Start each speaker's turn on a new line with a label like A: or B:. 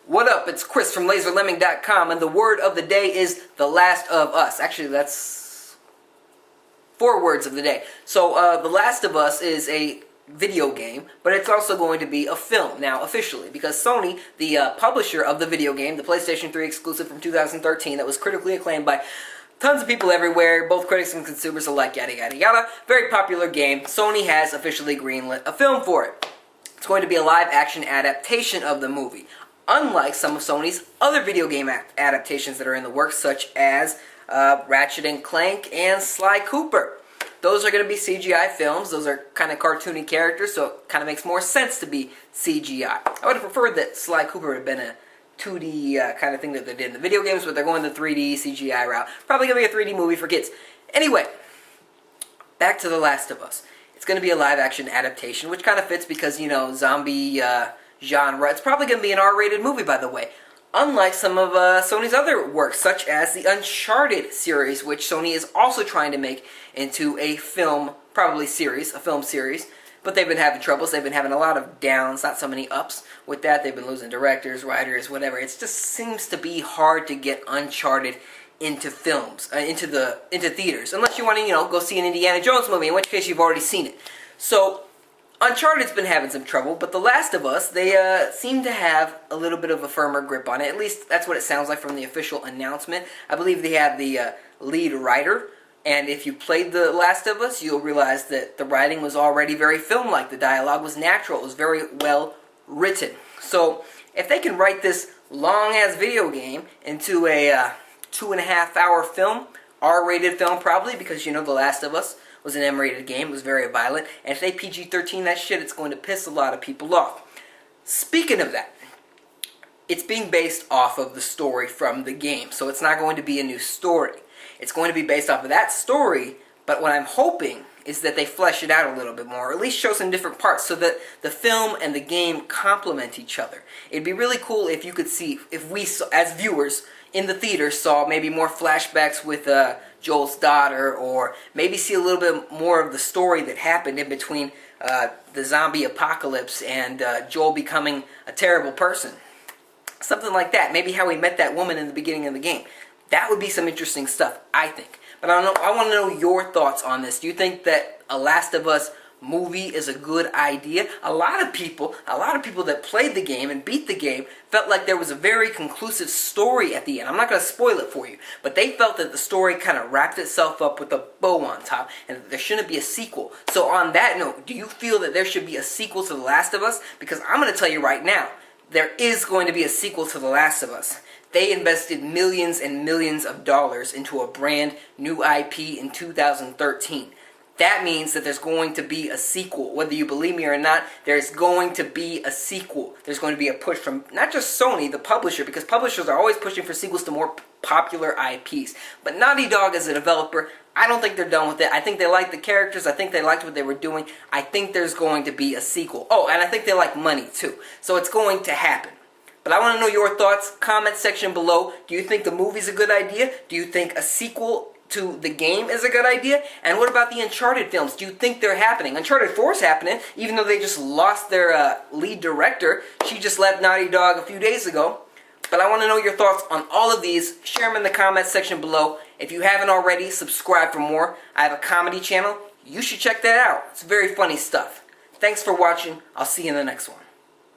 A: What up? It's Chris from LaserLemming.com, and the word of the day is The Last of Us. Actually, that's 4 words of the day. So, The Last of Us is a video game, but it's also going to be a film now, officially, because Sony, the publisher of the video game, the PlayStation 3 exclusive from 2013, that was critically acclaimed by tons of people everywhere, both critics and consumers alike, yada yada yada, very popular game, Sony has officially greenlit a film for it. It's going to be a live-action adaptation of the movie. Unlike some of Sony's other video game adaptations that are in the works, such as Ratchet & Clank and Sly Cooper. Those are going to be CGI films. Those are kind of cartoony characters, so it kind of makes more sense to be CGI. I would have preferred that Sly Cooper would have been a 2D kind of thing that they did in the video games, but they're going the 3D CGI route. Probably going to be a 3D movie for kids. Anyway, back to The Last of Us. It's going to be a live-action adaptation, which kind of fits because, you know, zombie genre. It's probably going to be an R-rated movie, by the way. Unlike some of Sony's other works, such as the Uncharted series, which Sony is also trying to make into a film, probably series, a film series. But they've been having troubles. They've been having a lot of downs, not so many ups with that. They've been losing directors, writers, whatever. It just seems to be hard to get Uncharted into films, into theaters, unless you want to, you know, go see an Indiana Jones movie, in which case you've already seen it. So Uncharted's been having some trouble, but The Last of Us, they seem to have a little bit of a firmer grip on it. At least that's what it sounds like from the official announcement. I believe they have the lead writer, and if you played The Last of Us, you'll realize that the writing was already very film-like. The dialogue was natural. It was very well written. So if they can write this long-ass video game into a 2.5-hour film, R-rated film probably, because, you know, The Last of Us was an M-rated game. It was very violent. And if they PG-13 that shit, it's going to piss a lot of people off. Speaking of that, it's being based off of the story from the game. So it's not going to be a new story. It's going to be based off of that story, but what I'm hoping is that they flesh it out a little bit more, or at least show some different parts so that the film and the game complement each other. It'd be really cool if you could see, if we, as viewers, in the theater saw maybe more flashbacks with Joel's daughter, or maybe see a little bit more of the story that happened in between the zombie apocalypse and Joel becoming a terrible person. Something like that. Maybe how he met that woman in the beginning of the game. That would be some interesting stuff, I think. But I want to know your thoughts on this. Do you think that a Last of Us movie is a good idea? A lot of people that played the game and beat the game felt like there was a very conclusive story at the end. I'm not going to spoil it for you, but they felt that the story kind of wrapped itself up with a bow on top and that there shouldn't be a sequel. So on that note, do you feel that there should be a sequel to The Last of Us? Because I'm going to tell you right now, there is going to be a sequel to The Last of Us. They invested millions and millions of dollars into a brand new IP in 2013. That means that there's going to be a sequel. Whether you believe me or not, there's going to be a sequel. There's going to be a push from not just Sony, the publisher, because publishers are always pushing for sequels to more popular IPs. But Naughty Dog as a developer, I don't think they're done with it. I think they like the characters. I think they liked what they were doing. I think there's going to be a sequel. Oh, and I think they like money too. So it's going to happen. But I want to know your thoughts. Comment section below. Do you think the movie's a good idea? Do you think a sequel to the game is a good idea? And what about the Uncharted films? Do you think they're happening? Uncharted 4 is happening, even though they just lost their lead director. She just left Naughty Dog a few days ago. But I want to know your thoughts on all of these. Share them in the comment section below. If you haven't already, subscribe for more. I have a comedy channel. You should check that out. It's very funny stuff. Thanks for watching. I'll see you in the next one.